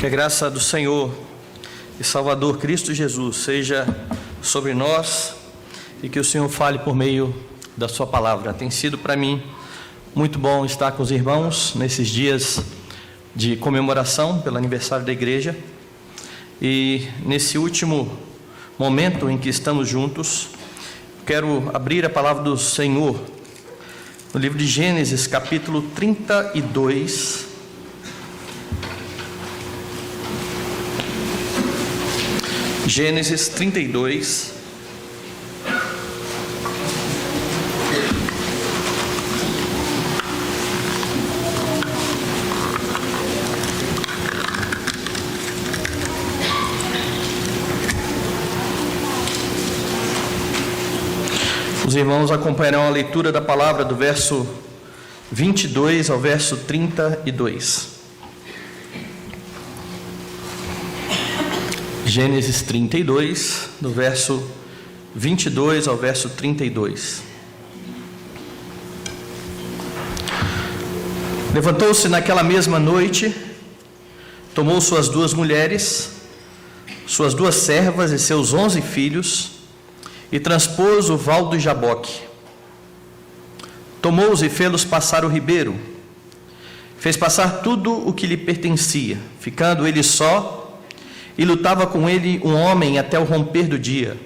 Que a graça do Senhor e Salvador Cristo Jesus seja sobre nós e que o Senhor fale por meio da sua palavra. Tem sido para mim muito bom estar com os irmãos nesses dias de comemoração pelo aniversário da igreja. E nesse último momento em que estamos juntos, quero abrir a palavra do Senhor no livro de Gênesis, capítulo 32. Gênesis 32. Os irmãos acompanharão a leitura da palavra do verso 22 ao verso 32. Gênesis 32, do verso 22 ao verso 32. Levantou-se naquela mesma noite, tomou suas 2 mulheres, suas 2 servas e seus 11 filhos, e transpôs o val do Jaboque. Tomou-os e fê-los passar o ribeiro. Fez passar tudo o que lhe pertencia, ficando ele só, e lutava com ele um homem até o romper do dia.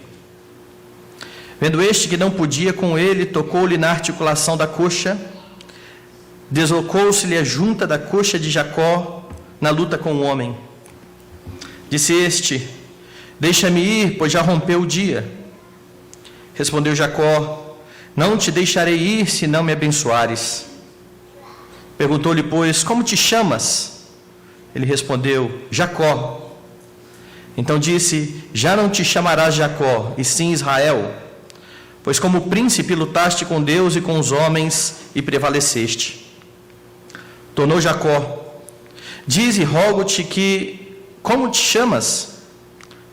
Vendo este que não podia com ele, tocou-lhe na articulação da coxa, deslocou-se-lhe a junta da coxa de Jacó na luta com o homem. Disse este: deixa-me ir, pois já rompeu o dia. Respondeu Jacó: não te deixarei ir, se não me abençoares. Perguntou-lhe, pois, como te chamas? Ele respondeu: Jacó. Então disse: já não te chamarás Jacó, e sim Israel, pois como príncipe lutaste com Deus e com os homens, e prevaleceste. Tornou Jacó: dize, rogo-te que, como te chamas?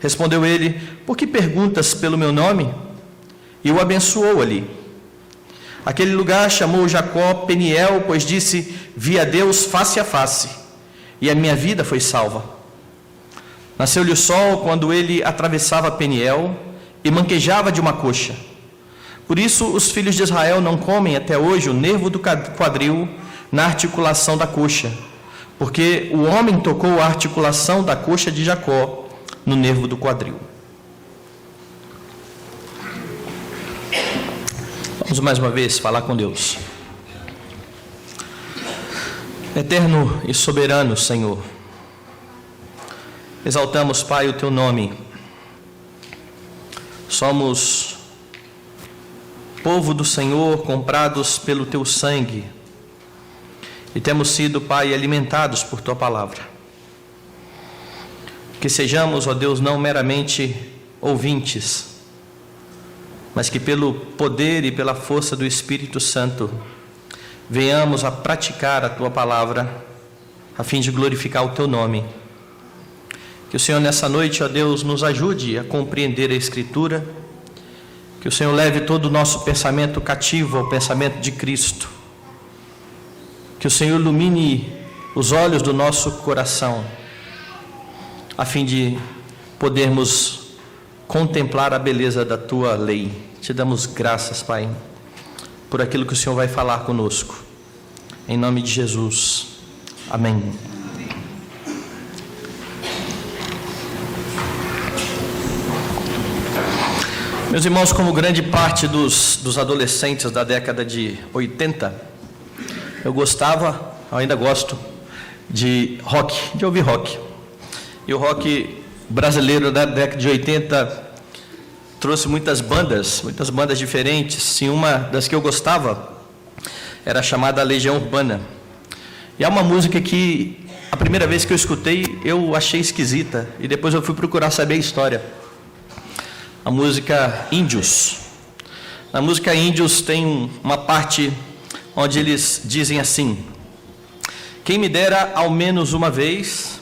Respondeu ele: por que perguntas pelo meu nome? E o abençoou ali. Aquele lugar chamou Jacó Peniel, pois disse: vi a Deus face a face, e a minha vida foi salva. Nasceu-lhe o sol quando ele atravessava Peniel e manquejava de uma coxa. Por isso os filhos de Israel não comem até hoje o nervo do quadril na articulação da coxa, porque o homem tocou a articulação da coxa de Jacó no nervo do quadril. Vamos mais uma vez falar com Deus. Eterno e soberano Senhor, exaltamos, Pai, o Teu nome. Somos povo do Senhor, comprados pelo Teu sangue, e temos sido, Pai, alimentados por Tua palavra. Que sejamos, ó Deus, não meramente ouvintes, mas que pelo poder e pela força do Espírito Santo venhamos a praticar a Tua palavra, a fim de glorificar o Teu nome. Que o Senhor nessa noite, ó Deus, nos ajude a compreender a Escritura, que o Senhor leve todo o nosso pensamento cativo ao pensamento de Cristo, que o Senhor ilumine os olhos do nosso coração, a fim de podermos contemplar a beleza da Tua lei. Te damos graças, Pai, por aquilo que o Senhor vai falar conosco. Em nome de Jesus. Amém. Meus irmãos, como grande parte dos adolescentes da década de 80, eu ainda gosto de rock, de ouvir rock. E o rock brasileiro da década de 80 trouxe muitas bandas diferentes. E uma das que eu gostava era chamada Legião Urbana. E há uma música que, a primeira vez que eu escutei, eu achei esquisita. E depois eu fui procurar saber a história. A música Índios. Na música Índios tem uma parte onde eles dizem assim: quem me dera ao menos uma vez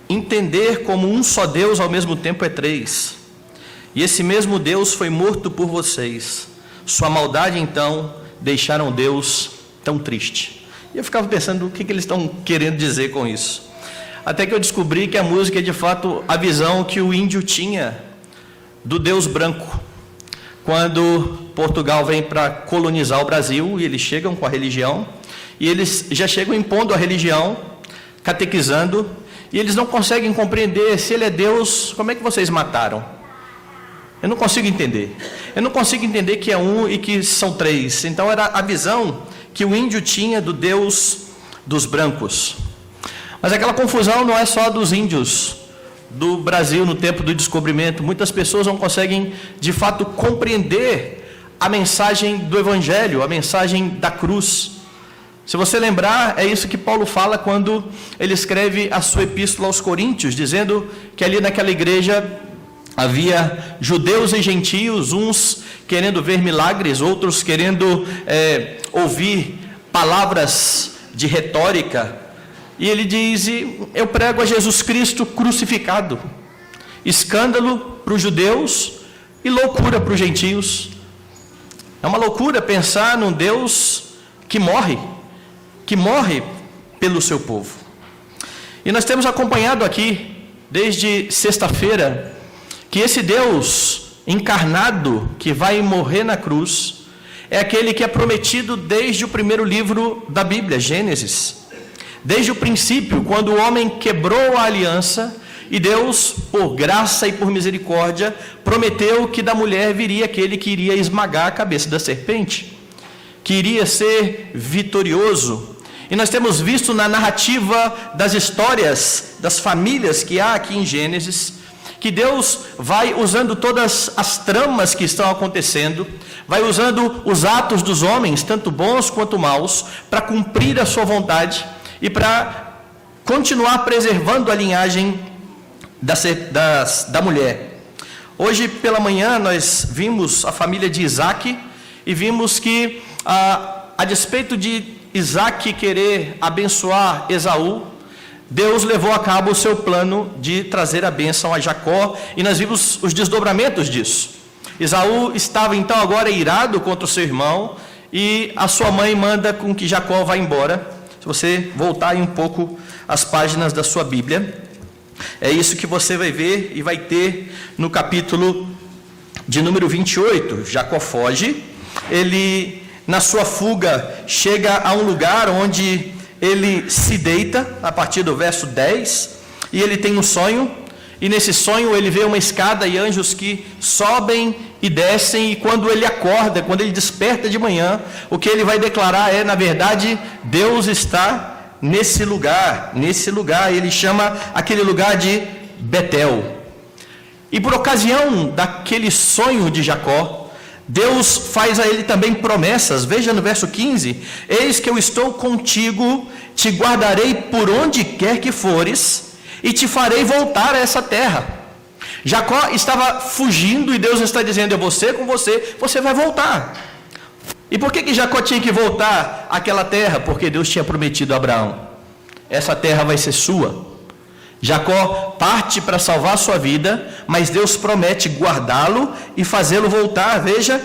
entender como um só Deus ao mesmo tempo é 3. E esse mesmo Deus foi morto por vocês. Sua maldade então deixaram Deus tão triste. E eu ficava pensando o que eles estão querendo dizer com isso. até que eu descobri que a música é de fato a visão que o índio tinha do Deus branco. Quando Portugal vem para colonizar o Brasil, e eles chegam com a religião, e eles já chegam impondo a religião, catequizando, e eles não conseguem compreender, se ele é Deus, como é que vocês mataram? Eu não consigo entender. Eu não consigo entender que é um e que são três. Então era a visão que o índio tinha do Deus dos brancos. Mas aquela confusão não é só dos índios do Brasil no tempo do descobrimento. Muitas pessoas não conseguem de fato compreender a mensagem do Evangelho, a mensagem da cruz. Se você lembrar, é isso que Paulo fala quando ele escreve a sua epístola aos Coríntios, dizendo que ali naquela igreja havia judeus e gentios, uns querendo ver milagres, outros querendo ouvir palavras de retórica. E ele diz: eu prego a Jesus Cristo crucificado, escândalo para os judeus e loucura para os gentios. É uma loucura pensar num Deus que morre pelo seu povo. E nós temos acompanhado aqui, desde sexta-feira, que esse Deus encarnado que vai morrer na cruz é aquele que é prometido desde o primeiro livro da Bíblia, Gênesis. Desde o princípio, quando o homem quebrou a aliança, e Deus, por graça e por misericórdia, prometeu que da mulher viria aquele que iria esmagar a cabeça da serpente, que iria ser vitorioso. E nós temos visto na narrativa das histórias, das famílias que há aqui em Gênesis, que Deus vai usando todas as tramas que estão acontecendo, vai usando os atos dos homens, tanto bons quanto maus, para cumprir a sua vontade e para continuar preservando a linhagem da mulher. Hoje pela manhã nós vimos a família de Isaac e vimos que, a despeito de Isaac querer abençoar Esaú, Deus levou a cabo o seu plano de trazer a bênção a Jacó, e nós vimos os desdobramentos disso. Esaú estava então agora irado contra o seu irmão, e a sua mãe manda com que Jacó vá embora. Se você voltar aí um pouco as páginas da sua Bíblia, é isso que você vai ver e vai ter no capítulo de número 28. Jacó foge, ele na sua fuga chega a um lugar onde ele se deita, a partir do verso 10, e ele tem um sonho, e nesse sonho ele vê uma escada e anjos que sobem e descem, e quando ele acorda, quando ele desperta de manhã, o que ele vai declarar é, na verdade, Deus está nesse lugar, ele chama aquele lugar de Betel. E por ocasião daquele sonho de Jacó, Deus faz a ele também promessas. Veja no verso 15: eis que eu estou contigo, te guardarei por onde quer que fores, e te farei voltar a essa terra. Jacó estava fugindo e Deus está dizendo: eu vou ser com você, você vai voltar. E por que Jacó tinha que voltar àquela terra? Porque Deus tinha prometido a Abraão: essa terra vai ser sua. Jacó parte para salvar a sua vida, mas Deus promete guardá-lo e fazê-lo voltar. Veja: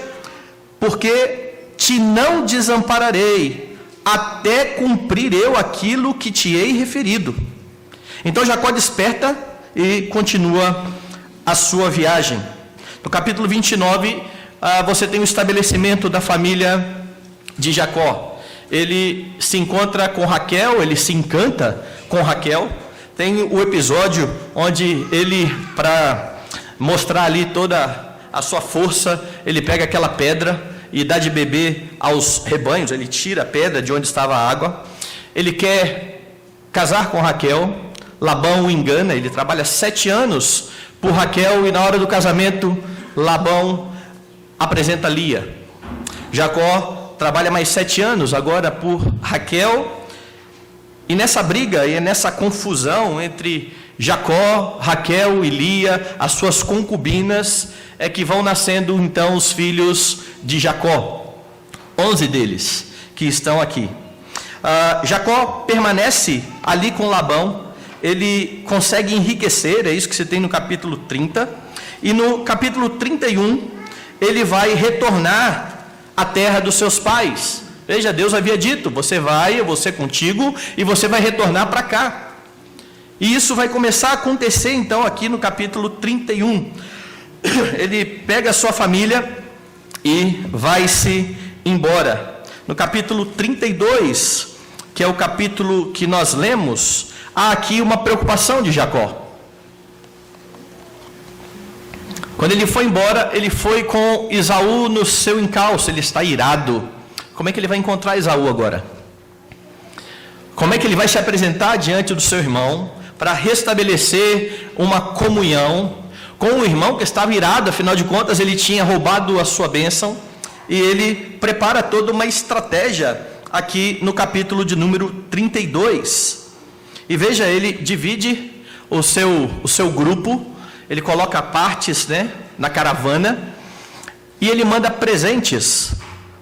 porque te não desampararei, até cumprir eu aquilo que te hei referido. Então Jacó desperta e continua a sua viagem. No capítulo 29, você tem o estabelecimento da família de Jacó. Ele se encontra com Raquel, ele se encanta com Raquel. Tem o episódio onde ele, para mostrar ali toda a sua força, ele pega aquela pedra e dá de beber aos rebanhos. Ele tira a pedra de onde estava a água. Ele quer casar com Raquel. Labão o engana, ele trabalha 7 anos por Raquel, e na hora do casamento, Labão apresenta Lia. Jacó trabalha mais 7 anos agora por Raquel, e nessa briga e nessa confusão entre Jacó, Raquel e Lia, as suas concubinas, é que vão nascendo então os filhos de Jacó, 11 deles que estão aqui. Jacó permanece ali com Labão. Ele consegue enriquecer, é isso que você tem no capítulo 30, e no capítulo 31, ele vai retornar à terra dos seus pais. Veja, Deus havia dito: você vai, eu vou ser contigo, e você vai retornar para cá. E isso vai começar a acontecer então aqui no capítulo 31. Ele pega a sua família e vai-se embora. No capítulo 32, que é o capítulo que nós lemos, há aqui uma preocupação de Jacó. Quando ele foi embora, ele foi com Esaú no seu encalço, ele está irado. Como é que ele vai encontrar Esaú agora? Como é que ele vai se apresentar diante do seu irmão para restabelecer uma comunhão com o irmão que estava irado? Afinal de contas, ele tinha roubado a sua bênção, e ele prepara toda uma estratégia aqui no capítulo de número 32. E veja, ele divide o seu grupo. Ele coloca partes, na caravana, e ele manda presentes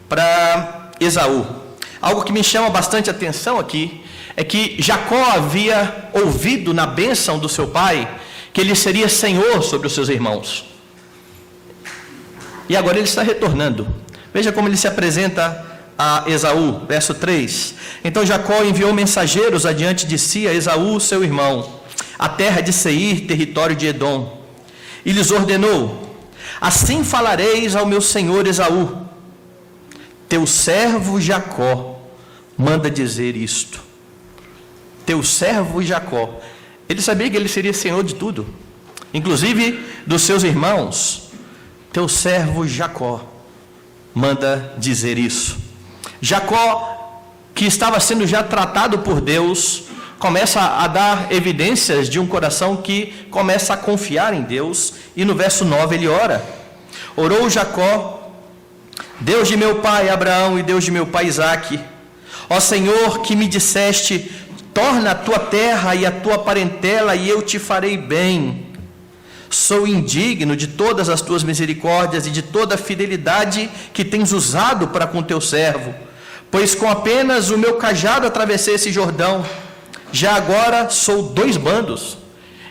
para Esaú. Algo que me chama bastante atenção aqui é que Jacó havia ouvido na bênção do seu pai que ele seria senhor sobre os seus irmãos. E agora ele está retornando. Veja como ele se apresenta a Esaú, verso 3. Então Jacó enviou mensageiros adiante de si a Esaú, seu irmão, a terra de Seir, território de Edom, e lhes ordenou: assim falareis ao meu senhor Esaú, teu servo Jacó manda dizer isto. Teu servo Jacó. Ele sabia que ele seria senhor de tudo, inclusive dos seus irmãos. Teu servo Jacó manda dizer isso. Jacó, que estava sendo já tratado por Deus, começa a dar evidências de um coração que começa a confiar em Deus. E no verso 9 ele ora: orou Jacó: Deus de meu pai Abraão e Deus de meu pai Isaque, ó Senhor, que me disseste: torna a tua terra e a tua parentela, e eu te farei bem. Sou indigno de todas as tuas misericórdias e de toda a fidelidade que tens usado para com teu servo, pois com apenas o meu cajado atravessei esse Jordão. Já agora sou 2 bandos.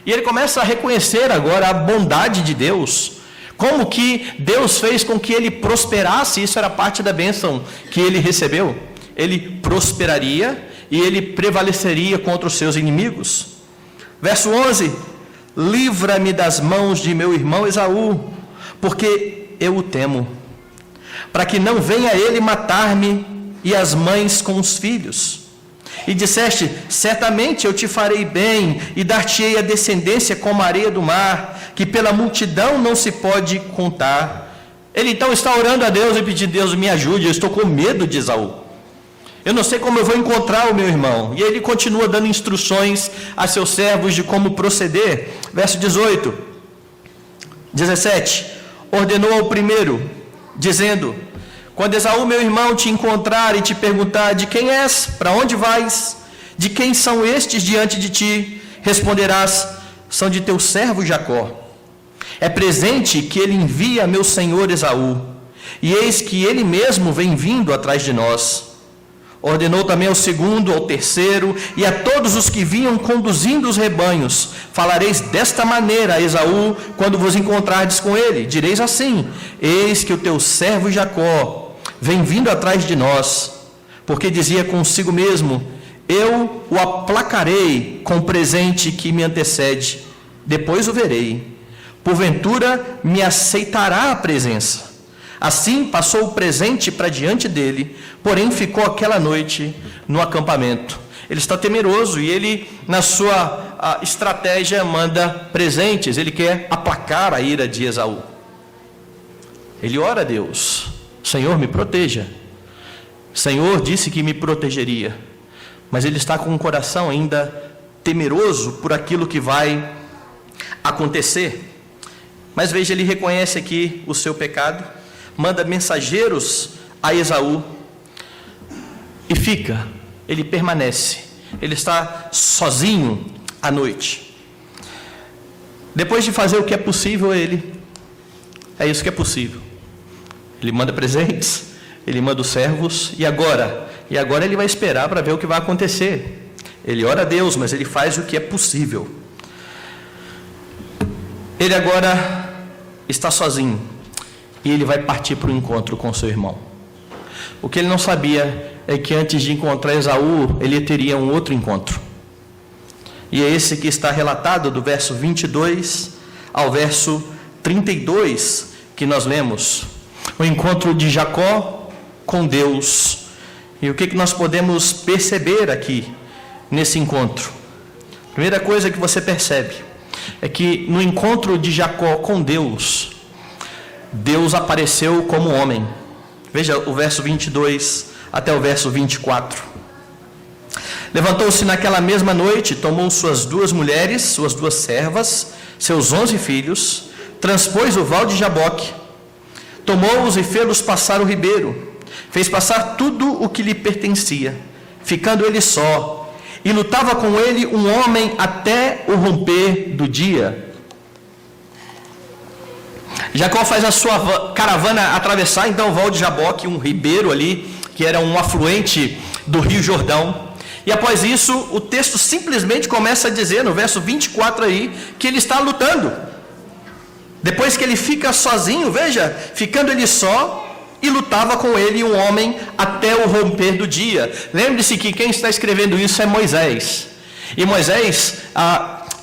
E ele começa a reconhecer agora a bondade de Deus, como que Deus fez com que ele prosperasse. Isso era parte da bênção que ele recebeu. Ele prosperaria e ele prevaleceria contra os seus inimigos. Verso 11: livra-me das mãos de meu irmão Esaú, porque eu o temo, para que não venha ele matar-me e as mães com os filhos. E disseste: certamente eu te farei bem, e dar-te-ei a descendência como a areia do mar, que pela multidão não se pode contar. Ele então está orando a Deus e pedindo: Deus, me ajude, eu estou com medo de Esaú. Eu não sei como eu vou encontrar o meu irmão. E ele continua dando instruções a seus servos de como proceder. Verso 17: ordenou ao primeiro, dizendo: quando Esaú meu irmão te encontrar e te perguntar: de quem és? Para onde vais? De quem são estes diante de ti? Responderás: são de teu servo Jacó. É presente que ele envia a meu senhor Esaú, e eis que ele mesmo vem vindo atrás de nós. Ordenou também ao segundo, ao terceiro, e a todos os que vinham conduzindo os rebanhos: falareis desta maneira a Esaú, quando vos encontrardes com ele. Direis assim: eis que o teu servo Jacó vem vindo atrás de nós, porque dizia consigo mesmo: eu o aplacarei com o presente que me antecede, depois o verei, porventura me aceitará a presença. Assim passou o presente para diante dele, porém ficou aquela noite no acampamento. Ele está temeroso e ele, na sua estratégia, manda presentes. Ele quer aplacar a ira de Esaú. Ele ora a Deus: Senhor, me proteja. Senhor disse que me protegeria. Mas ele está com um coração ainda temeroso por aquilo que vai acontecer. Mas veja, ele reconhece aqui o seu pecado, manda mensageiros a Esaú e fica, ele permanece, ele está sozinho à noite. Depois de fazer o que é possível, é isso que é possível. Ele manda presentes, ele manda os servos, e agora ele vai esperar para ver o que vai acontecer. Ele ora a Deus, mas ele faz o que é possível. Ele agora está sozinho, e ele vai partir para o encontro com seu irmão. O que ele não sabia é que antes de encontrar Esaú, ele teria um outro encontro. E é esse que está relatado do verso 22 ao verso 32 que nós lemos. O encontro de Jacó com Deus. E o que nós podemos perceber aqui nesse encontro? A primeira coisa que você percebe é que no encontro de Jacó com Deus, Deus apareceu como homem. Veja o verso 22 até o verso 24. Levantou-se naquela mesma noite, tomou suas 2 mulheres, suas 2 servas, seus 11 filhos, transpôs o val de Jaboque, tomou-os e fê-los passar o ribeiro, fez passar tudo o que lhe pertencia, ficando ele só, e lutava com ele um homem até o romper do dia. Jacó faz a sua caravana atravessar então o val de Jaboque, um ribeiro ali, que era um afluente do rio Jordão. E após isso, o texto simplesmente começa a dizer, no verso 24 aí, que ele está lutando. Depois que ele fica sozinho, veja, ficando ele só, e lutava com ele um homem até o romper do dia. Lembre-se que quem está escrevendo isso é Moisés. E Moisés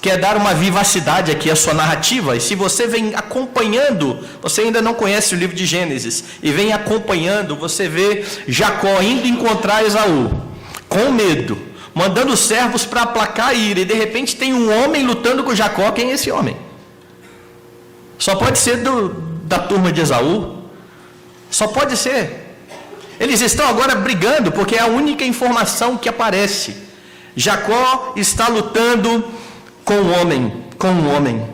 quer dar uma vivacidade aqui à sua narrativa. E se você vem acompanhando, você ainda não conhece o livro de Gênesis, e vem acompanhando, você vê Jacó indo encontrar Esaú, com medo, mandando servos para aplacar a ira, e de repente tem um homem lutando com Jacó. Quem é esse homem? Só pode ser da turma de Esaú. Só pode ser. Eles estão agora brigando, porque é a única informação que aparece. Jacó está lutando com um homem,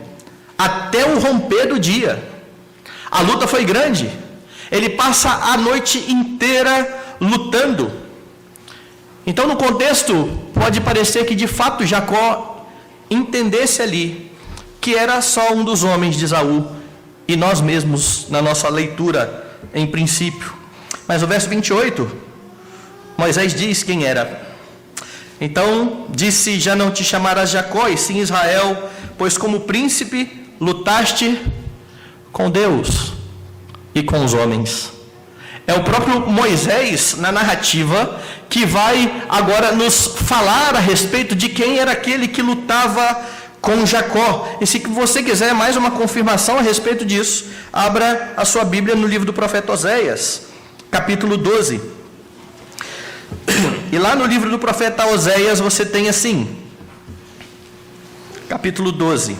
até o romper do dia. A luta foi grande. Ele passa a noite inteira lutando. Então, no contexto, pode parecer que de fato Jacó entendesse ali que era só um dos homens de Esaú, e nós mesmos, na nossa leitura, em princípio. Mas o verso 28, Moisés diz quem era. Então disse: já não te chamarás Jacó, e sim Israel, pois como príncipe lutaste com Deus e com os homens. É o próprio Moisés, na narrativa, que vai agora nos falar a respeito de quem era aquele que lutava com Jacó. E se você quiser mais uma confirmação a respeito disso, abra a sua Bíblia no livro do profeta Oséias, capítulo 12. E lá no livro do profeta Oséias você tem assim, capítulo 12,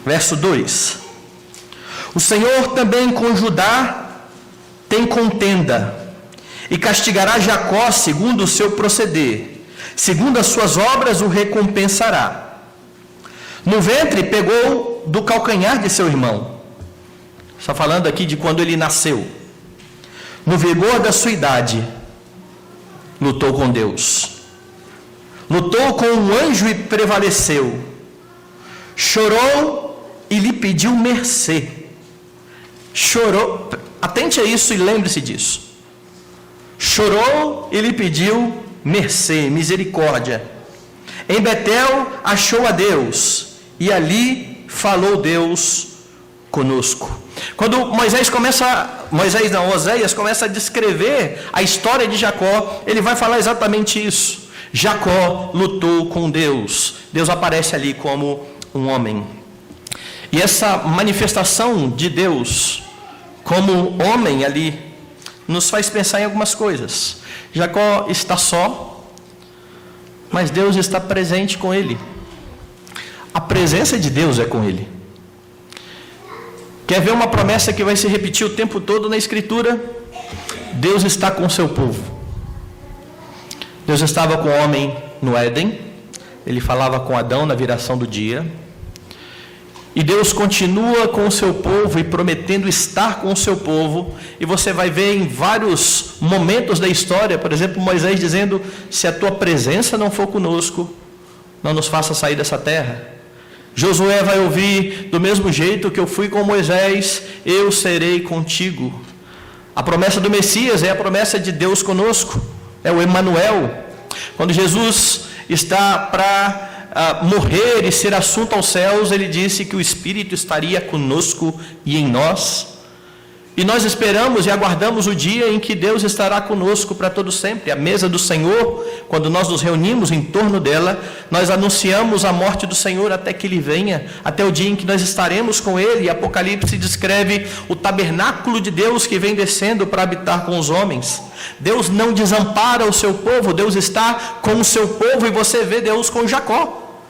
verso 2: o Senhor também com Judá tem contenda, e castigará Jacó segundo o seu proceder, segundo as suas obras o recompensará. No ventre pegou do calcanhar de seu irmão. Está falando aqui de quando ele nasceu. No vigor da sua idade, lutou com Deus. Lutou com um anjo e prevaleceu. Chorou e lhe pediu mercê. Chorou, atente a isso e lembre-se disso. Chorou e lhe pediu mercê, misericórdia. Em Betel achou a Deus, e ali falou Deus conosco. Quando Oséias começa a descrever a história de Jacó, ele vai falar exatamente isso. Jacó lutou com Deus. Deus aparece ali como um homem. E essa manifestação de Deus como homem ali nos faz pensar em algumas coisas. Jacó está só, mas Deus está presente com ele. A presença de Deus é com ele. Quer ver uma promessa que vai se repetir o tempo todo na Escritura? Deus está com o seu povo. Deus estava com o homem no Éden. Ele falava com Adão na viração do dia. E Deus continua com o seu povo e prometendo estar com o seu povo. E você vai ver em vários momentos da história, por exemplo, Moisés dizendo: se a tua presença não for conosco, não nos faça sair dessa terra. Josué vai ouvir: do mesmo jeito que eu fui com Moisés, eu serei contigo. A promessa do Messias é a promessa de Deus conosco, é o Emanuel. Quando Jesus está para morrer e ser assunto aos céus, ele disse que o Espírito estaria conosco e em nós. E nós esperamos e aguardamos o dia em que Deus estará conosco para todo sempre. A mesa do Senhor, quando nós nos reunimos em torno dela, nós anunciamos a morte do Senhor até que Ele venha, até o dia em que nós estaremos com Ele. E Apocalipse descreve o tabernáculo de Deus que vem descendo para habitar com os homens. Deus não desampara o seu povo, Deus está com o seu povo, e você vê Deus com Jacó.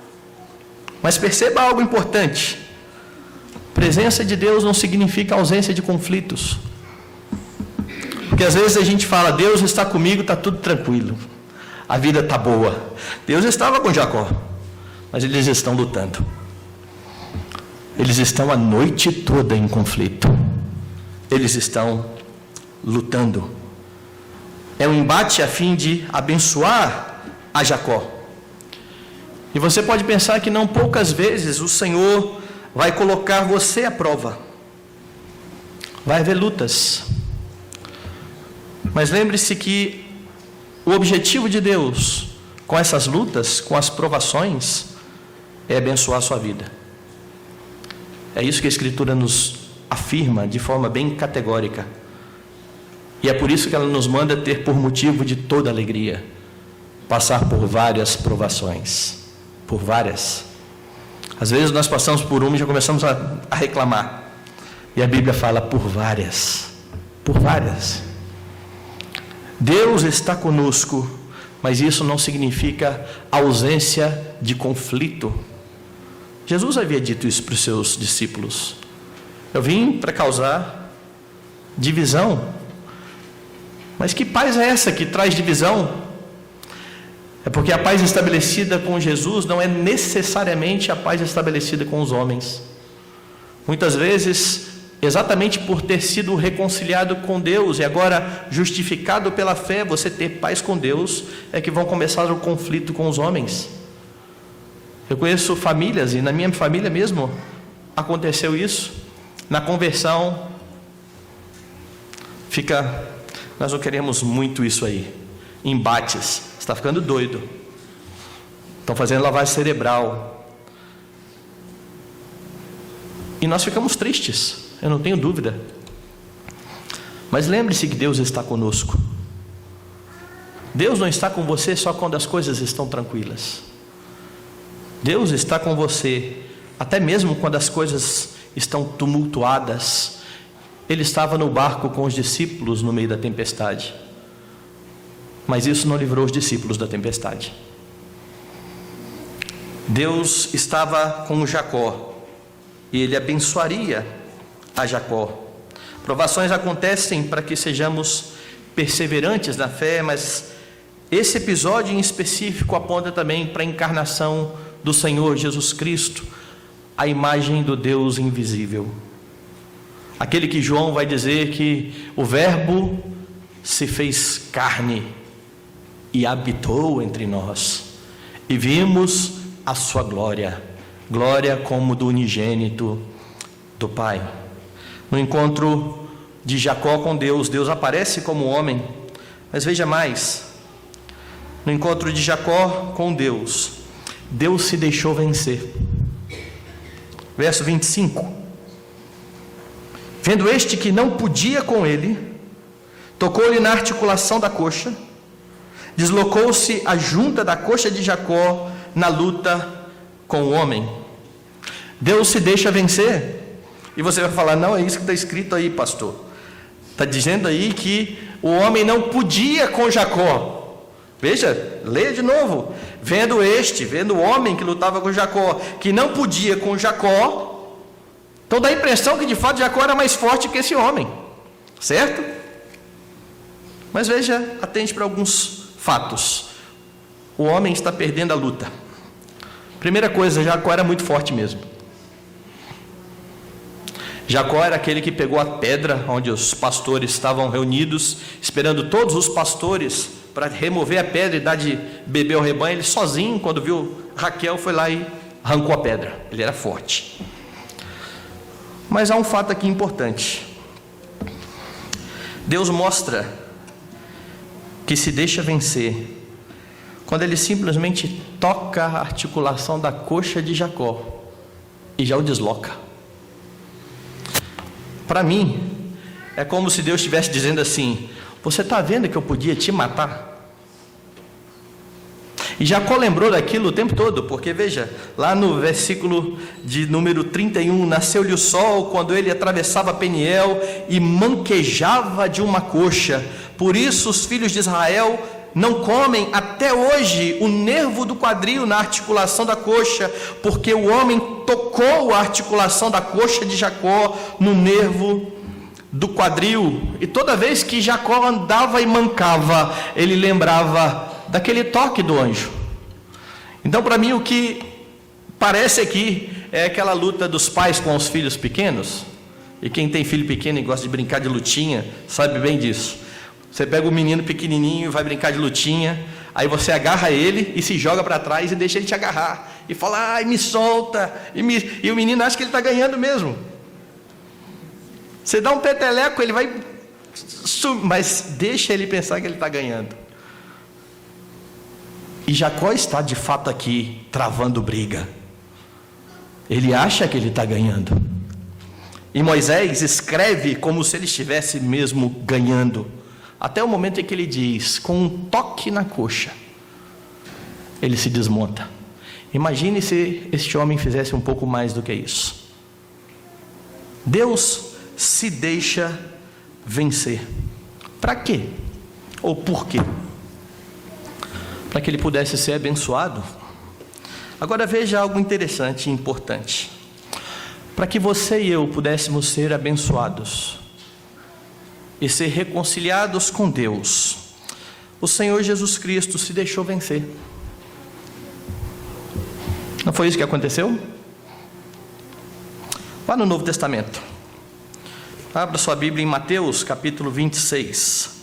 Mas perceba algo importante. Presença de Deus não significa ausência de conflitos. Porque às vezes a gente fala, Deus está comigo, está tudo tranquilo, a vida está boa. Deus estava com Jacó, mas eles estão lutando. Eles estão a noite toda em conflito. Eles estão lutando. É um embate a fim de abençoar a Jacó. E você pode pensar que não poucas vezes o Senhor vai colocar você à prova. Vai haver lutas. Mas lembre-se que o objetivo de Deus com essas lutas, com as provações, é abençoar a sua vida. É isso que a Escritura nos afirma de forma bem categórica. E é por isso que ela nos manda ter por motivo de toda alegria, passar por várias provações. Por várias. Às vezes nós passamos por uma e já começamos a reclamar. E a Bíblia fala por várias. Por várias. Deus está conosco, mas isso não significa ausência de conflito. Jesus havia dito isso para os seus discípulos. Eu vim para causar divisão. Mas que paz é essa que traz divisão? É porque a paz estabelecida com Jesus não é necessariamente a paz estabelecida com os homens. Muitas vezes, exatamente por ter sido reconciliado com Deus e agora justificado pela fé, você ter paz com Deus, é que vão começar o conflito com os homens. Eu conheço famílias, e na minha família mesmo aconteceu isso. Na conversão, nós não queremos muito isso aí. Embates. Você está ficando doido. Estão fazendo lavagem cerebral. E nós ficamos tristes, eu não tenho dúvida. Mas lembre-se que Deus está conosco. Deus não está com você só quando as coisas estão tranquilas. Deus está com você até mesmo quando as coisas estão tumultuadas. Ele estava no barco com os discípulos no meio da tempestade. Mas isso não livrou os discípulos da tempestade. Deus estava com Jacó e Ele abençoaria a Jacó. Provações acontecem para que sejamos perseverantes na fé, mas esse episódio em específico aponta também para a encarnação do Senhor Jesus Cristo, a imagem do Deus invisível. Aquele que João vai dizer que o Verbo se fez carne e habitou entre nós, e vimos a sua glória, glória como do unigênito do Pai. No encontro de Jacó com Deus, Deus aparece como homem, mas veja mais, no encontro de Jacó com Deus, Deus se deixou vencer. Verso 25: vendo este que não podia com ele, tocou-lhe na articulação da coxa, deslocou-se a junta da coxa de Jacó na luta com o homem. Deus se deixa vencer. E você vai falar, não, é isso que está escrito aí, pastor. Está dizendo aí que o homem não podia com Jacó. Veja, leia de novo. Vendo o homem que lutava com Jacó, que não podia com Jacó, então dá a impressão que de fato Jacó era mais forte que esse homem. Certo? Mas veja, atente para alguns fatos. O homem está perdendo a luta. Primeira coisa, Jacó era muito forte mesmo. Jacó era aquele que pegou a pedra onde os pastores estavam reunidos, esperando todos os pastores para remover a pedra e dar de beber ao rebanho. Ele sozinho, quando viu Raquel, foi lá e arrancou a pedra. Ele era forte. Mas há um fato aqui importante. Deus mostra que se deixa vencer quando ele simplesmente toca a articulação da coxa de Jacó e já o desloca. Para mim, É como se Deus estivesse dizendo assim: você está vendo que eu podia te matar? E Jacó lembrou daquilo o tempo todo, porque veja, lá no versículo de número 31, nasceu-lhe o sol quando ele atravessava Peniel e manquejava de uma coxa. Por isso os filhos de Israel não comem até hoje o nervo do quadril na articulação da coxa, porque o homem tocou a articulação da coxa de Jacó no nervo do quadril. E toda vez que Jacó andava e mancava, ele lembrava daquele toque do anjo. Então, para mim, o que parece aqui é aquela luta dos pais com os filhos pequenos. E quem tem filho pequeno e gosta de brincar de lutinha sabe bem disso. Você pega o menino pequenininho e vai brincar de lutinha, aí você agarra ele e se joga para trás e deixa ele te agarrar e fala: ai, me solta, e o menino acha que ele está ganhando mesmo. Você dá um peteleco, ele vai mas deixa ele pensar que ele está ganhando. E Jacó está de fato aqui travando briga. Ele acha que ele está ganhando. E Moisés escreve como se ele estivesse mesmo ganhando, até o momento em que ele diz: com um toque na coxa, ele se desmonta. Imagine se este homem fizesse um pouco mais do que isso. Deus se deixa vencer. Para quê? Ou por quê? Para que ele pudesse ser abençoado. Agora veja algo interessante e importante. Para que você e eu pudéssemos ser abençoados e ser reconciliados com Deus, o Senhor Jesus Cristo se deixou vencer. Não foi isso que aconteceu? Vá no Novo Testamento. Abra sua Bíblia em Mateus capítulo 26.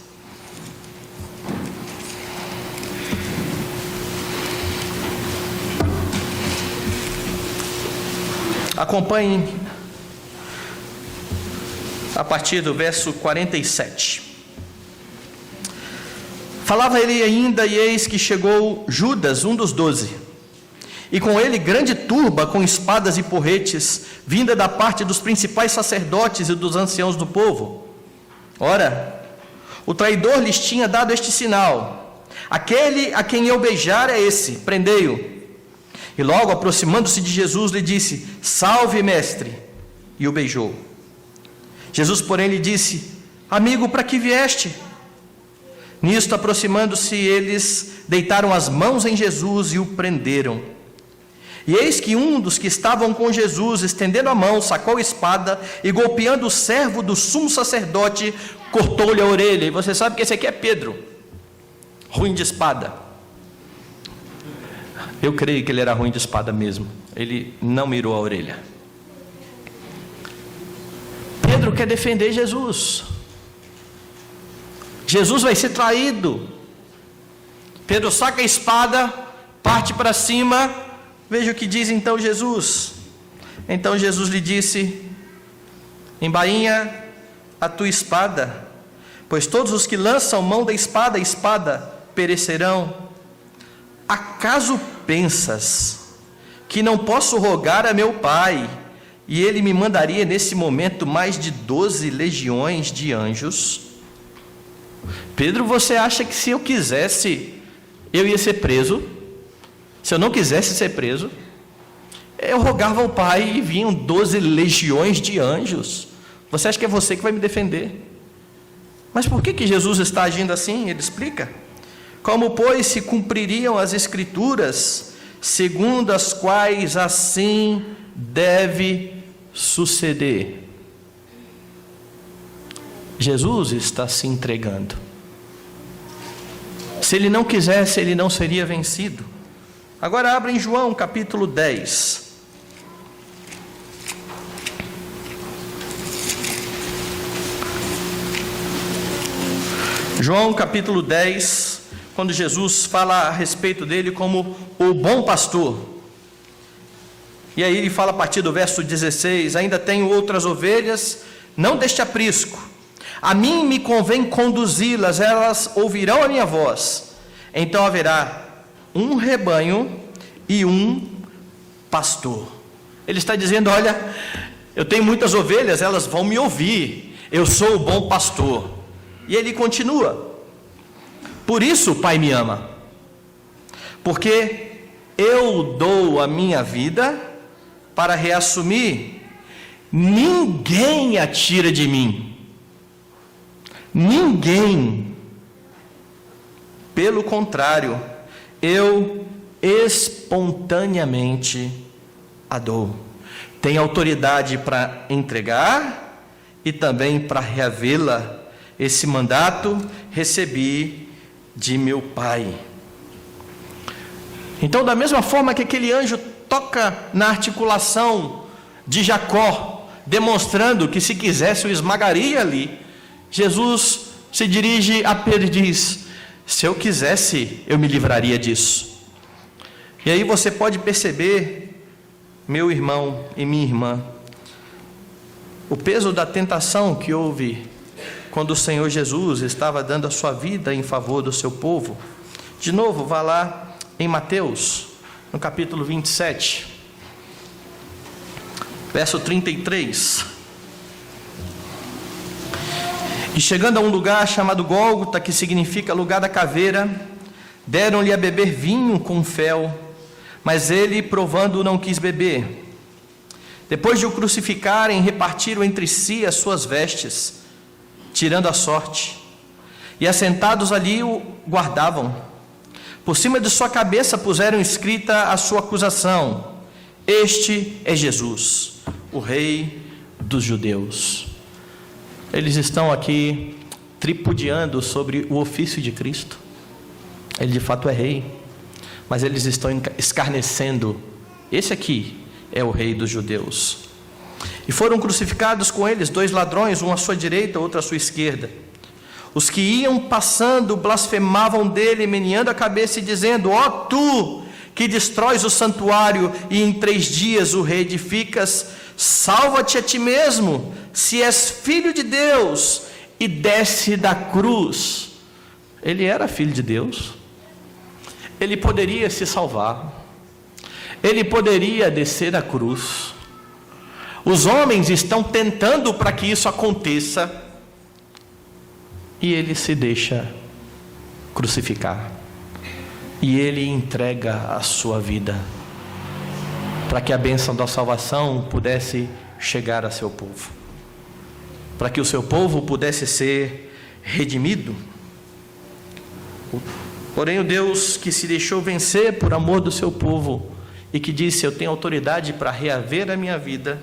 Acompanhem a partir do verso 47. Falava ele ainda, e eis que chegou Judas, um dos 12, e com ele grande turba com espadas e porretes, vinda da parte dos principais sacerdotes e dos anciãos do povo. Ora, o traidor lhes tinha dado este sinal: aquele a quem eu beijar é esse, prendei-o. E logo, aproximando-se de Jesus, lhe disse: salve, mestre, e o beijou. Jesus, porém, lhe disse: amigo, para que vieste? Nisto, aproximando-se, eles deitaram as mãos em Jesus e o prenderam. E eis que um dos que estavam com Jesus, estendendo a mão, sacou a espada e, golpeando o servo do sumo sacerdote, cortou-lhe a orelha. E você sabe que esse aqui é Pedro, ruim de espada. Eu creio que ele era ruim de espada mesmo. Ele não mirou a orelha. Pedro quer defender Jesus. Jesus vai ser traído. Pedro saca a espada, parte para cima. Veja o que diz então Jesus. Então Jesus lhe disse: embainha a tua espada, pois todos os que lançam mão da espada, a espada perecerão. Acaso pensas que não posso rogar a meu Pai, e Ele me mandaria nesse momento mais de 12 legiões de anjos? Pedro, você acha que se eu quisesse, eu ia ser preso? Se eu não quisesse ser preso, eu rogava ao Pai e vinham 12 legiões de anjos. Você acha que é você que vai me defender? Mas por que Jesus está agindo assim? Ele explica: como, pois, se cumpririam as Escrituras, segundo as quais assim deve suceder? Jesus está se entregando. Se ele não quisesse, ele não seria vencido. Agora abra em João capítulo 10. João capítulo 10, quando Jesus fala a respeito dele como o bom pastor. E aí ele fala a partir do verso 16: ainda tenho outras ovelhas, não deste aprisco. A mim me convém conduzi-las, elas ouvirão a minha voz. Então haverá um rebanho e um pastor. Ele está dizendo: olha, eu tenho muitas ovelhas, elas vão me ouvir. Eu sou o bom pastor. E ele continua: por isso o Pai me ama, porque eu dou a minha vida para reassumir. Ninguém a tira de mim. Ninguém. Pelo contrário, eu espontaneamente a dou. Tenho autoridade para entregar e também para reavê-la. Esse mandato recebi de meu Pai. Então, da mesma forma que aquele anjo toca na articulação de Jacó, demonstrando que se quisesse o esmagaria ali, Jesus se dirige a Pedro e diz: se eu quisesse, eu me livraria disso. E aí você pode perceber, meu irmão e minha irmã, o peso da tentação que houve quando o Senhor Jesus estava dando a sua vida em favor do seu povo. De novo, vá lá em Mateus, no capítulo 27, verso 33. E chegando a um lugar chamado Gólgota, que significa lugar da caveira, deram-lhe a beber vinho com fel, mas ele, provando, não quis beber. Depois de o crucificarem, repartiram entre si as suas vestes, tirando a sorte, e assentados ali o guardavam. Por cima de sua cabeça puseram escrita a sua acusação: este é Jesus, o Rei dos Judeus. Eles estão aqui tripudiando sobre o ofício de Cristo. Ele de fato é rei, mas eles estão escarnecendo: esse aqui é o Rei dos Judeus. E foram crucificados com eles 2 ladrões, um à sua direita, outro à sua esquerda. Os que iam passando blasfemavam dele, meneando a cabeça e dizendo: ó tu, que destróis o santuário e em 3 dias o reedificas, salva-te a ti mesmo, se és filho de Deus, e desce da cruz. Ele era filho de Deus, ele poderia se salvar, ele poderia descer da cruz. Os homens estão tentando para que isso aconteça, e ele se deixa crucificar, e ele entrega a sua vida, para que a bênção da salvação pudesse chegar a seu povo, para que o seu povo pudesse ser redimido. Porém, o Deus que se deixou vencer por amor do seu povo, e que disse: eu tenho autoridade para reaver a minha vida,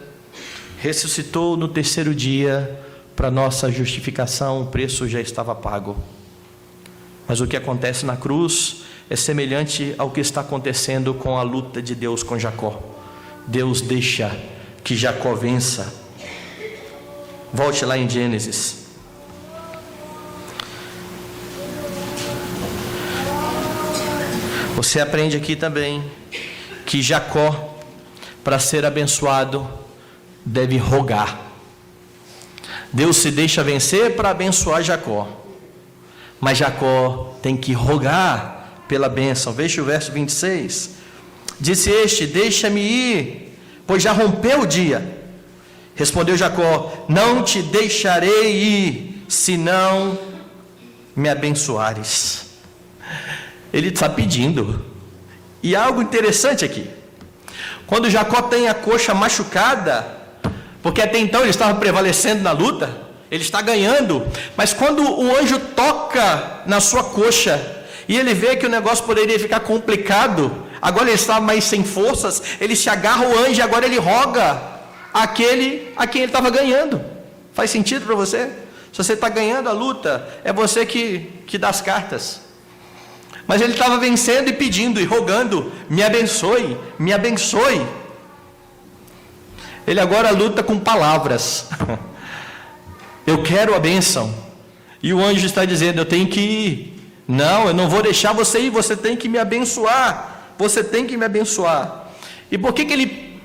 ressuscitou no 3º dia. Para nossa justificação, o preço já estava pago. Mas o que acontece na cruz é semelhante ao que está acontecendo com a luta de Deus com Jacó. Deus deixa que Jacó vença. Volte lá em Gênesis. Você aprende aqui também que Jacó, para ser abençoado, deve rogar. Deus se deixa vencer para abençoar Jacó, mas Jacó tem que rogar pela bênção. Veja o verso 26. Disse este: deixa-me ir, pois já rompeu o dia. Respondeu Jacó: não te deixarei ir, se não me abençoares. Ele está pedindo. E há algo interessante aqui. Quando Jacó tem a coxa machucada, porque até então ele estava prevalecendo na luta, ele está ganhando, mas quando o anjo toca na sua coxa, e ele vê que o negócio poderia ficar complicado, agora ele está mais sem forças, ele se agarra ao anjo e agora ele roga aquele a quem ele estava ganhando. Faz sentido para você? Se você está ganhando a luta, é você que dá as cartas. Mas ele estava vencendo e pedindo e rogando: me abençoe, me abençoe. Ele agora luta com palavras. Eu quero a bênção. E o anjo está dizendo: eu tenho que ir. Não, eu não vou deixar você ir, você tem que me abençoar. Você tem que me abençoar. E por que ele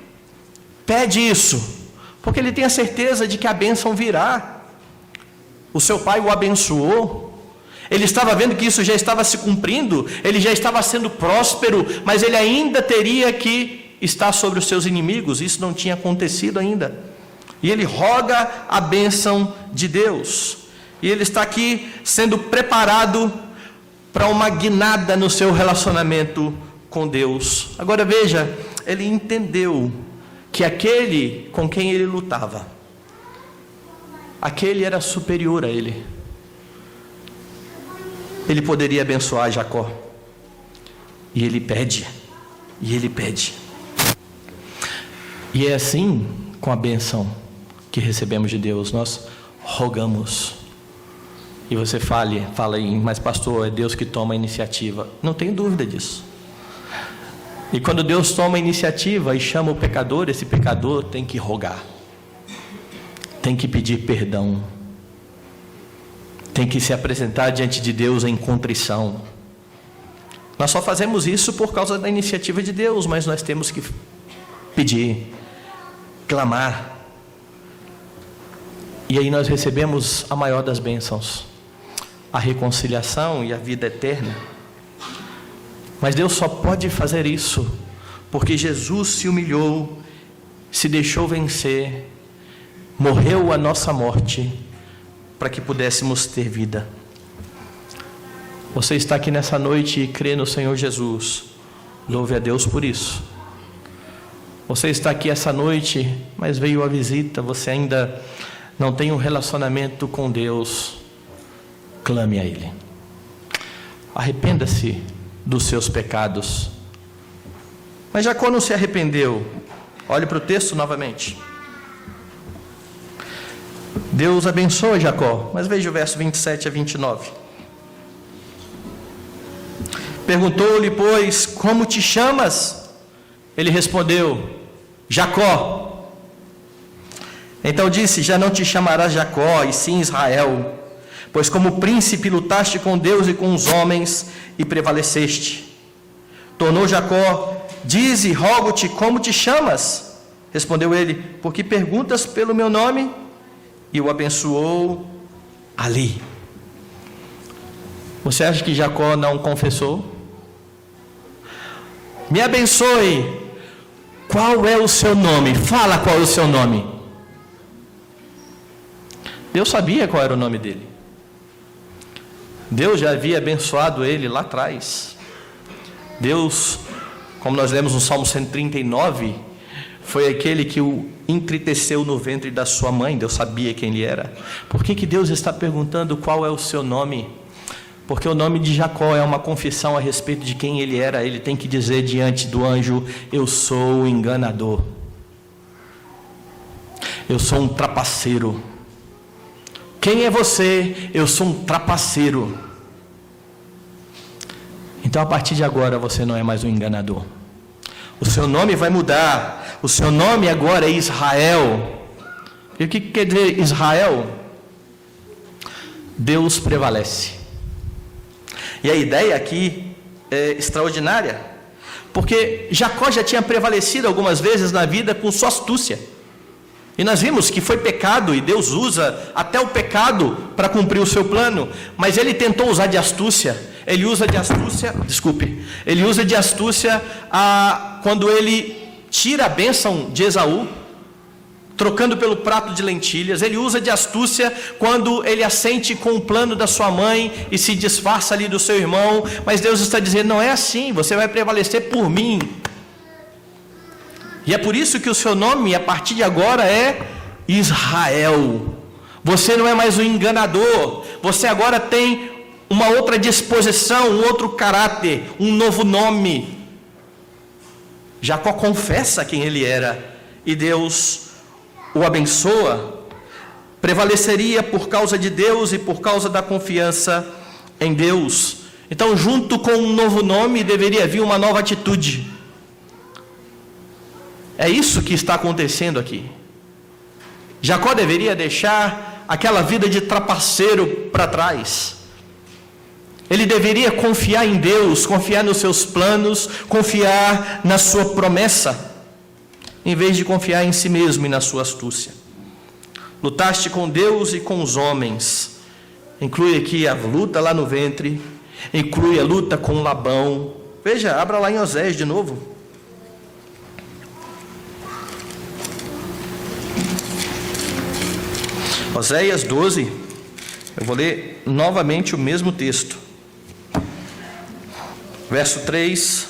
pede isso? Porque ele tem a certeza de que a bênção virá. O seu pai o abençoou. Ele estava vendo que isso já estava se cumprindo, ele já estava sendo próspero, mas ele ainda teria que estar sobre os seus inimigos. Isso não tinha acontecido ainda. e ele roga a bênção de Deus. E ele está aqui sendo preparado para uma guinada no seu relacionamento com Deus. Agora veja, ele entendeu que aquele com quem ele lutava, aquele era superior a ele. Ele poderia abençoar Jacó. E ele pede. E ele pede. E é assim, com a bênção que recebemos de Deus, nós rogamos. E você fala aí, mas pastor, é Deus que toma a iniciativa. Não tenho dúvida disso. E quando Deus toma a iniciativa e chama o pecador, esse pecador tem que rogar. Tem que pedir perdão. Tem que se apresentar diante de Deus em contrição. Nós só fazemos isso por causa da iniciativa de Deus, mas nós temos que pedir, clamar. E aí nós recebemos a maior das bênçãos, a reconciliação e a vida eterna. Mas Deus só pode fazer isso porque Jesus se humilhou, se deixou vencer, morreu a nossa morte, para que pudéssemos ter vida. Você está aqui nessa noite e crê no Senhor Jesus. Louve a Deus por isso. Você está aqui essa noite, mas veio a visita, você ainda não tem um relacionamento com Deus. Clame a Ele. Arrependa-se dos seus pecados. Mas Jacó não se arrependeu. Olhe para o texto novamente. Deus abençoa Jacó, mas veja o verso 27 a 29. Perguntou-lhe, pois, como te chamas? Ele respondeu, Jacó. Então disse, já não te chamarás Jacó, e sim Israel, pois como príncipe lutaste com Deus e com os homens, e prevaleceste. Tornou Jacó, dize, rogo-te, como te chamas? Respondeu ele, porque perguntas pelo meu nome? E o abençoou ali. Você acha que Jacó não confessou? Me abençoe. Qual é o seu nome? Fala qual é o seu nome. Deus sabia qual era o nome dele. Deus já havia abençoado ele lá atrás. Deus, como nós lemos no Salmo 139, foi aquele que o entreteceu no ventre da sua mãe. Deus sabia quem ele era. Por que Deus está perguntando qual é o seu nome? Porque o nome de Jacó é uma confissão a respeito de quem ele era. Ele tem que dizer diante do anjo, eu sou o enganador. Eu sou um trapaceiro. Quem é você? Eu sou um trapaceiro. Então a partir de agora você não é mais um enganador. O seu nome vai mudar. O seu nome agora é Israel. E o que quer dizer Israel? Deus prevalece. E a ideia aqui é extraordinária, porque Jacó já tinha prevalecido algumas vezes na vida com sua astúcia. E nós vimos que foi pecado, e Deus usa até o pecado para cumprir o seu plano. Mas ele tentou usar de astúcia. Ele usa de astúcia quando ele tira a bênção de Esaú, trocando pelo prato de lentilhas. Ele usa de astúcia quando ele assente com o plano da sua mãe e se disfarça ali do seu irmão. Mas Deus está dizendo, não é assim, você vai prevalecer por mim. E é por isso que o seu nome, a partir de agora, é Israel. Você não é mais um enganador. Você agora tem uma outra disposição, um outro caráter, um novo nome. Jacó confessa quem ele era, e Deus o abençoa. Prevaleceria por causa de Deus e por causa da confiança em Deus. Então, junto com um novo nome, deveria vir uma nova atitude. É isso que está acontecendo aqui. Jacó deveria deixar aquela vida de trapaceiro para trás. Ele deveria confiar em Deus, confiar nos seus planos, confiar na sua promessa, em vez de confiar em si mesmo e na sua astúcia. Lutaste com Deus e com os homens. Inclui aqui a luta lá no ventre, inclui a luta com Labão. Veja, abra lá em Osés de novo. Oséias 12, eu vou ler novamente o mesmo texto. Verso 3: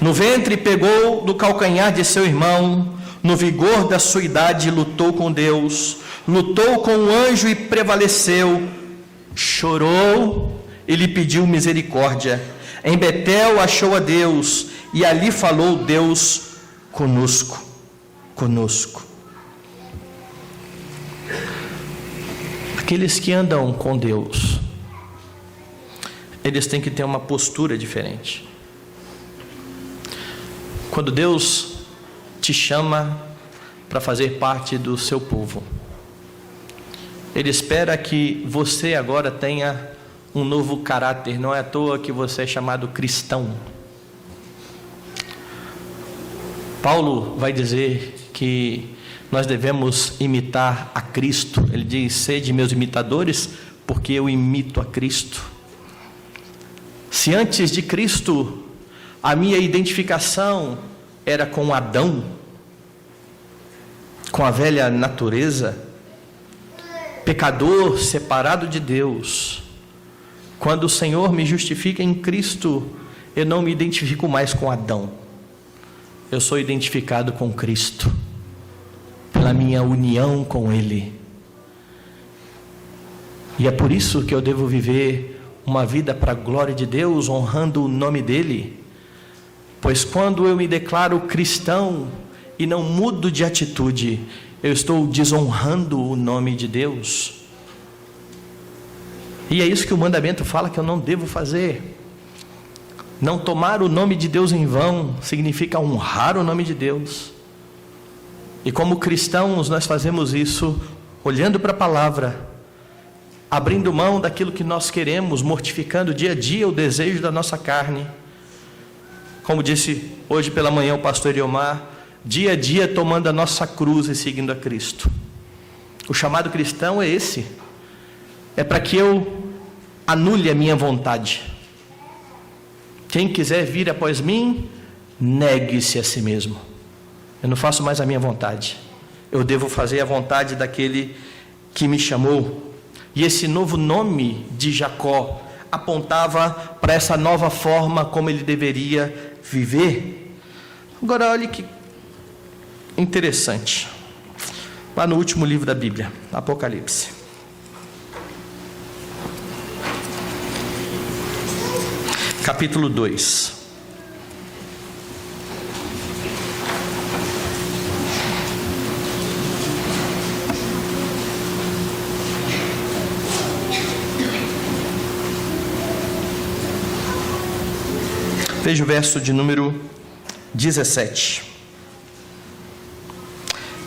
No ventre pegou do calcanhar de seu irmão, no vigor da sua idade lutou com Deus, lutou com o anjo e prevaleceu, chorou e lhe pediu misericórdia. Em Betel achou a Deus, e ali falou Deus conosco. Aqueles que andam com Deus, eles têm que ter uma postura diferente. Quando Deus te chama para fazer parte do seu povo, Ele espera que você agora tenha um novo caráter. Não é à toa que você é chamado cristão. Paulo vai dizer que nós devemos imitar a Cristo. Ele diz: sede meus imitadores, porque eu imito a Cristo. Se antes de Cristo a minha identificação era com Adão, com a velha natureza, pecador, separado de Deus, quando o Senhor me justifica em Cristo, eu não me identifico mais com Adão, eu sou identificado com Cristo, pela minha união com Ele. E é por isso que eu devo viver uma vida para a glória de Deus, honrando o nome dEle, pois quando eu me declaro cristão e não mudo de atitude, eu estou desonrando o nome de Deus. E é isso que o mandamento fala que eu não devo fazer. Não tomar o nome de Deus em vão significa honrar o nome de Deus. E como cristãos nós fazemos isso olhando para a palavra, abrindo mão daquilo que nós queremos, mortificando dia a dia o desejo da nossa carne. Como disse hoje pela manhã o pastor Eliomar, dia a dia tomando a nossa cruz e seguindo a Cristo. O chamado cristão é esse. É para que eu anule a minha vontade. Quem quiser vir após mim, negue-se a si mesmo. Eu não faço mais a minha vontade. Eu devo fazer a vontade daquele que me chamou. E esse novo nome de Jacó apontava para essa nova forma como ele deveria viver. Agora olhe que interessante. Lá no último livro da Bíblia, Apocalipse. Capítulo 2. Veja o verso de número 17.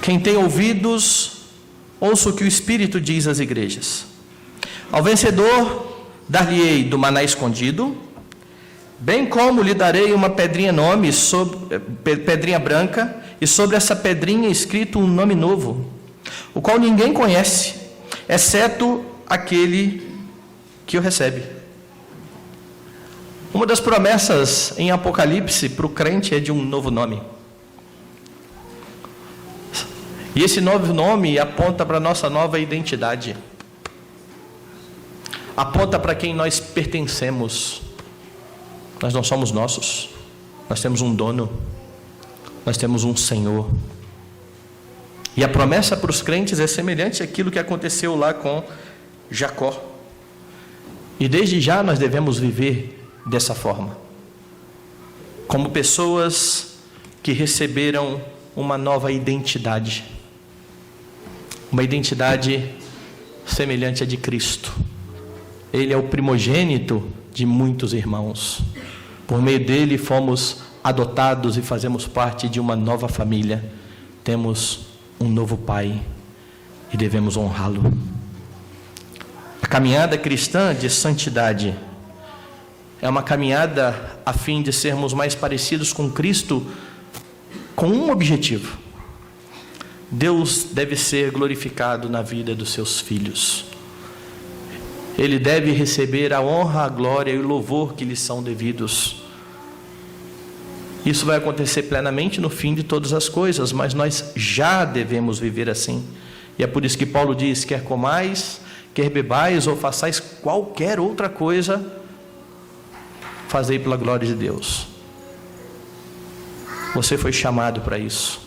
Quem tem ouvidos, ouça o que o Espírito diz às igrejas. Ao vencedor, dar-lhe-ei do maná escondido, bem como lhe darei uma pedrinha pedrinha branca, e sobre essa pedrinha escrito um nome novo, o qual ninguém conhece, exceto aquele que o recebe. Uma das promessas em Apocalipse para o crente é de um novo nome. E esse novo nome aponta para a nossa nova identidade. Aponta para quem nós pertencemos. Nós não somos nossos. Nós temos um dono. Nós temos um Senhor. E a promessa para os crentes é semelhante àquilo que aconteceu lá com Jacó. E desde já nós devemos viver dessa forma, como pessoas que receberam uma nova identidade, uma identidade semelhante à de Cristo. Ele é o primogênito de muitos irmãos. Por meio dele fomos adotados e fazemos parte de uma nova família. Temos um novo Pai e devemos honrá-lo. A caminhada cristã de santidade é uma caminhada a fim de sermos mais parecidos com Cristo, com um objetivo: Deus deve ser glorificado na vida dos seus filhos. Ele deve receber a honra, a glória e o louvor que lhes são devidos. Isso vai acontecer plenamente no fim de todas as coisas, mas nós já devemos viver assim. E é por isso que Paulo diz: quer comais, quer bebais ou façais qualquer outra coisa, fazei pela glória de Deus. Você foi chamado para isso.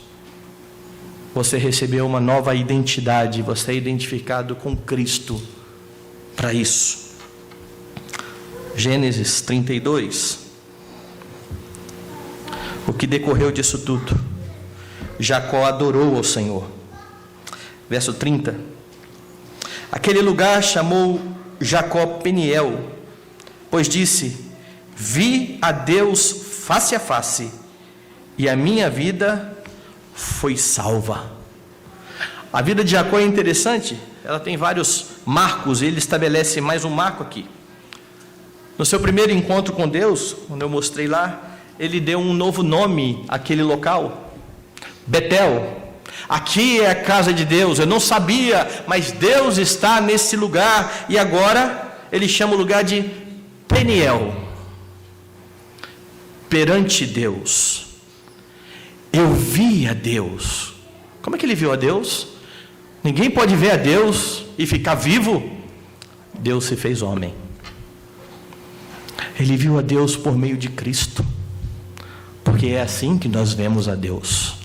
Você recebeu uma nova identidade. Você é identificado com Cristo para isso. Gênesis 32. O que decorreu disso tudo? Jacó adorou ao Senhor. Verso 30. Aquele lugar chamou Jacó Peniel, pois disse: vi a Deus face a face, e a minha vida foi salva. A vida de Jacó é interessante, ela tem vários marcos, e ele estabelece mais um marco aqui. No seu primeiro encontro com Deus, quando eu mostrei lá, ele deu um novo nome àquele local: Betel. Aqui é a casa de Deus. Eu não sabia, mas Deus está nesse lugar. E agora ele chama o lugar de Peniel. Perante Deus. Eu vi a Deus. Como é que ele viu a Deus? Ninguém pode ver a Deus e ficar vivo. Deus se fez homem. Ele viu a Deus por meio de Cristo, porque é assim que nós vemos a Deus.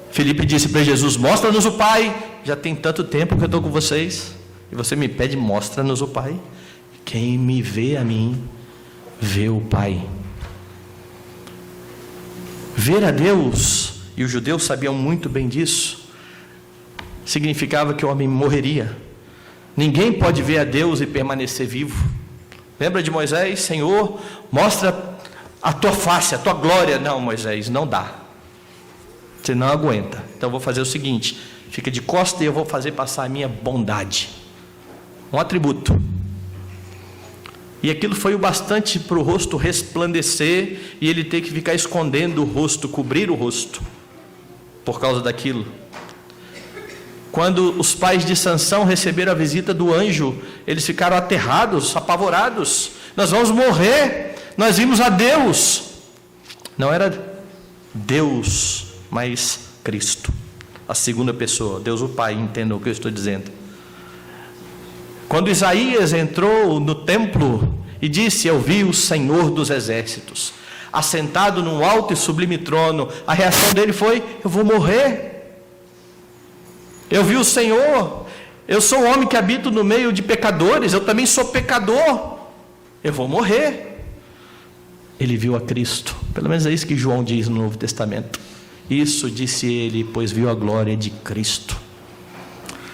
Filipe disse para Jesus: mostra-nos o Pai. Já tem tanto tempo que eu estou com vocês, e você me pede: mostra-nos o Pai. Quem me vê a mim, vê o Pai. Ver a Deus, e os judeus sabiam muito bem disso, significava que o homem morreria. Ninguém pode ver a Deus e permanecer vivo. Lembra de Moisés? Senhor, mostra a tua face, a tua glória. Não, Moisés, não dá. Você não aguenta. Então eu vou fazer o seguinte: fica de costa e eu vou fazer passar a minha bondade. Um atributo. E aquilo foi o bastante para o rosto resplandecer e ele ter que ficar escondendo o rosto, cobrir o rosto, por causa daquilo. Quando os pais de Sansão receberam a visita do anjo, eles ficaram aterrados, apavorados. Nós vamos morrer, nós vimos a Deus. Não era Deus, mas Cristo, a segunda pessoa, Deus o Pai. Entendam o que eu estou dizendo. Quando Isaías entrou no templo e disse: eu vi o Senhor dos exércitos assentado num alto e sublime trono, a reação dele foi: eu vou morrer. Eu vi o Senhor, eu sou um homem que habito no meio de pecadores, eu também sou pecador, eu vou morrer. Ele viu a Cristo. Pelo menos é isso que João diz no Novo Testamento. Isso disse ele, pois viu a glória de Cristo.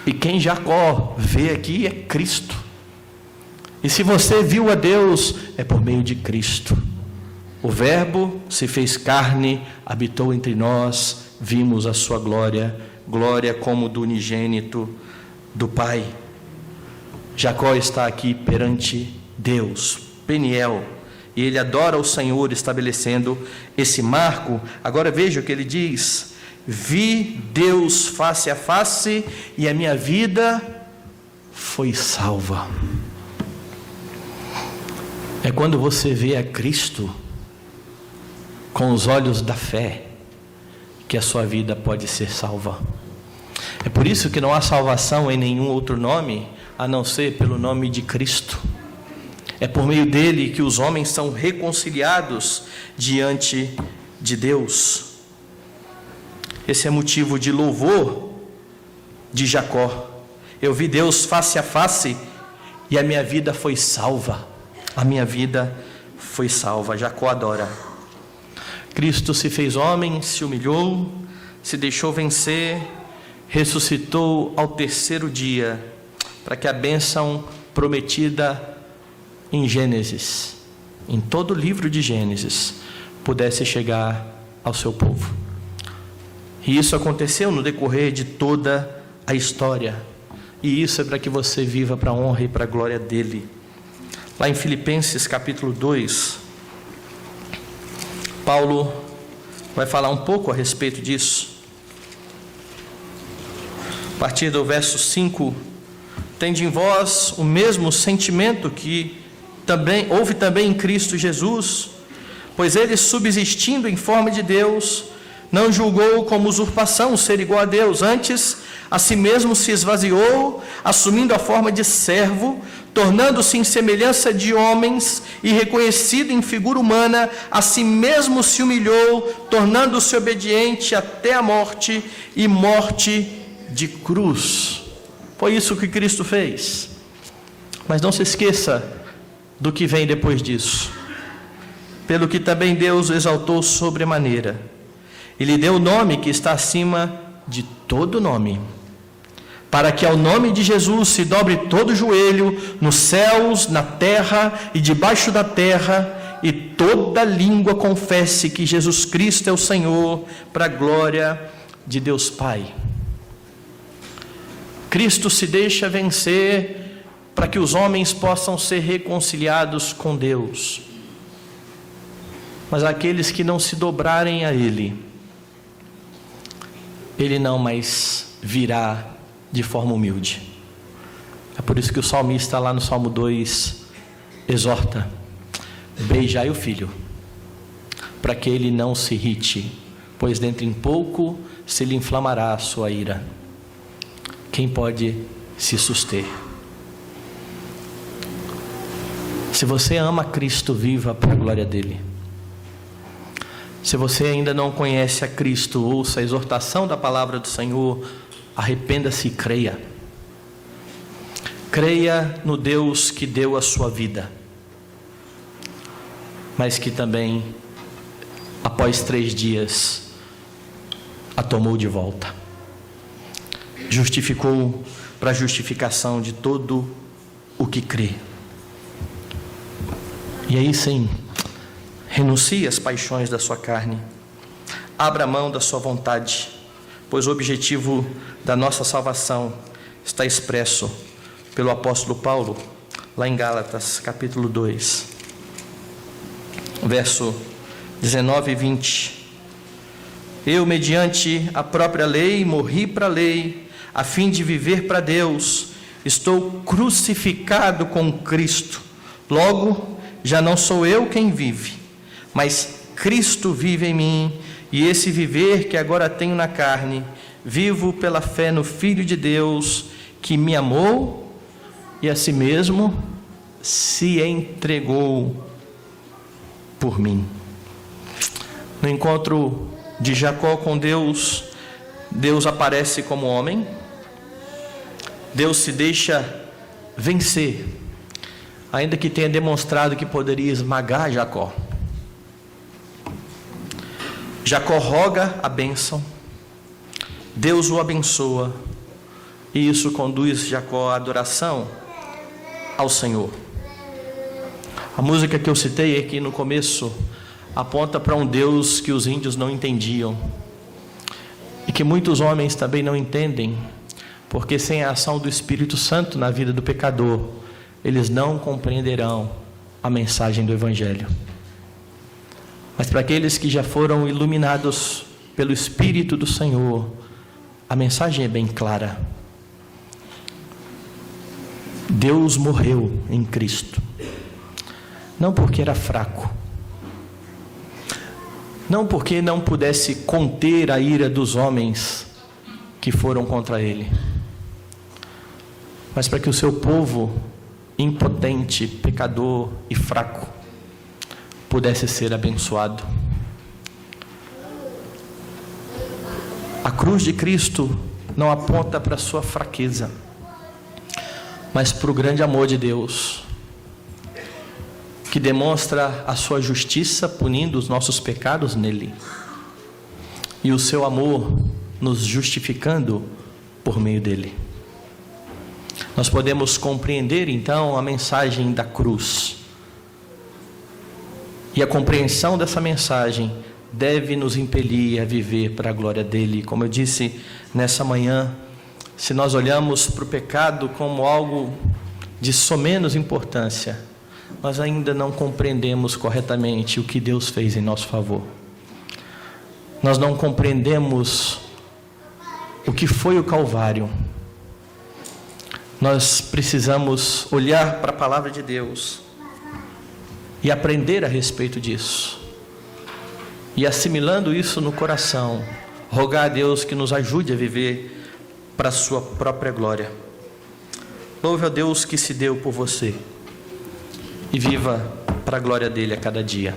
E quem Jacó vê aqui é Cristo. E se você viu a Deus, é por meio de Cristo. O Verbo se fez carne, habitou entre nós, vimos a sua glória, glória como do unigênito do Pai. Jacó está aqui perante Deus, Peniel, e ele adora o Senhor, estabelecendo esse marco. Agora veja o que ele diz: vi Deus face a face, e a minha vida foi salva. É quando você vê a Cristo com os olhos da fé que a sua vida pode ser salva. É por isso que não há salvação em nenhum outro nome, a não ser pelo nome de Cristo. É por meio dele que os homens são reconciliados diante de Deus. Esse é motivo de louvor de Jacó. Eu vi Deus face a face e a minha vida foi salva. A minha vida foi salva. Jacó adora. Cristo se fez homem, se humilhou, se deixou vencer, ressuscitou ao terceiro dia, para que a bênção prometida em Gênesis, em todo o livro de Gênesis, pudesse chegar ao seu povo. E isso aconteceu no decorrer de toda a história. E isso é para que você viva para a honra e para a glória dele. Lá em Filipenses capítulo 2, Paulo vai falar um pouco a respeito disso. A partir do verso 5: tende em vós o mesmo sentimento que houve também em Cristo Jesus, pois ele, subsistindo em forma de Deus, não julgou como usurpação ser igual a Deus, antes a si mesmo se esvaziou, assumindo a forma de servo, tornando-se em semelhança de homens e reconhecido em figura humana, a si mesmo se humilhou, tornando-se obediente até a morte e morte de cruz. Foi isso que Cristo fez. Mas não se esqueça do que vem depois disso. Pelo que também Deus o exaltou sobremaneira, e lhe deu o nome que está acima de todo nome, para que ao nome de Jesus se dobre todo joelho, nos céus, na terra e debaixo da terra, e toda língua confesse que Jesus Cristo é o Senhor, para a glória de Deus Pai. Cristo se deixa vencer para que os homens possam ser reconciliados com Deus. Mas aqueles que não se dobrarem a Ele, Ele não mais virá de forma humilde. É por isso que o salmista lá no Salmo 2 exorta: beijai o filho, para que ele não se irrite, pois dentro em pouco se lhe inflamará a sua ira. Quem pode se suster? Se você ama Cristo, viva para a glória dele. Se você ainda não conhece a Cristo, ouça a exortação da palavra do Senhor, arrependa-se e creia. Creia no Deus que deu a sua vida, mas que também, após 3 dias, a tomou de volta. Justificou para a justificação de todo o que crê. E aí sim, renuncie às paixões da sua carne, abra mão da sua vontade, pois o objetivo da nossa salvação está expresso pelo apóstolo Paulo, lá em Gálatas, capítulo 2, verso 19 e 20. Eu, mediante a própria lei, morri para a lei, a fim de viver para Deus. Estou crucificado com Cristo. Logo, já não sou eu quem vive, mas Cristo vive em mim, e esse viver que agora tenho na carne, vivo pela fé no Filho de Deus, que me amou e a si mesmo se entregou por mim. No encontro de Jacó com Deus, Deus aparece como homem, Deus se deixa vencer, ainda que tenha demonstrado que poderia esmagar Jacó. Jacó roga a bênção, Deus o abençoa, e isso conduz Jacó à adoração ao Senhor. A música que eu citei aqui no começo aponta para um Deus que os índios não entendiam, e que muitos homens também não entendem, porque sem a ação do Espírito Santo na vida do pecador, eles não compreenderão a mensagem do Evangelho. Mas para aqueles que já foram iluminados pelo Espírito do Senhor, a mensagem é bem clara. Deus morreu em Cristo, não porque era fraco, não porque não pudesse conter a ira dos homens que foram contra ele, mas para que o seu povo impotente, pecador e fraco pudesse ser abençoado. A cruz de Cristo não aponta para a sua fraqueza, mas para o grande amor de Deus, que demonstra a sua justiça punindo os nossos pecados nele, e o seu amor nos justificando por meio dele. Nós podemos compreender então a mensagem da cruz, e a compreensão dessa mensagem deve nos impelir a viver para a glória dele. Como eu disse nessa manhã, se nós olhamos para o pecado como algo de somenos importância, nós ainda não compreendemos corretamente o que Deus fez em nosso favor. Nós não compreendemos o que foi o Calvário. Nós precisamos olhar para a palavra de Deus e aprender a respeito disso, e assimilando isso no coração, rogar a Deus que nos ajude a viver para a sua própria glória. Louve a Deus que se deu por você e viva para a glória dele a cada dia.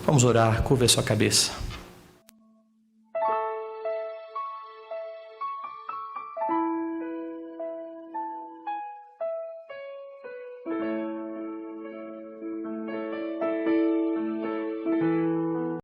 Vamos orar, curva a sua cabeça.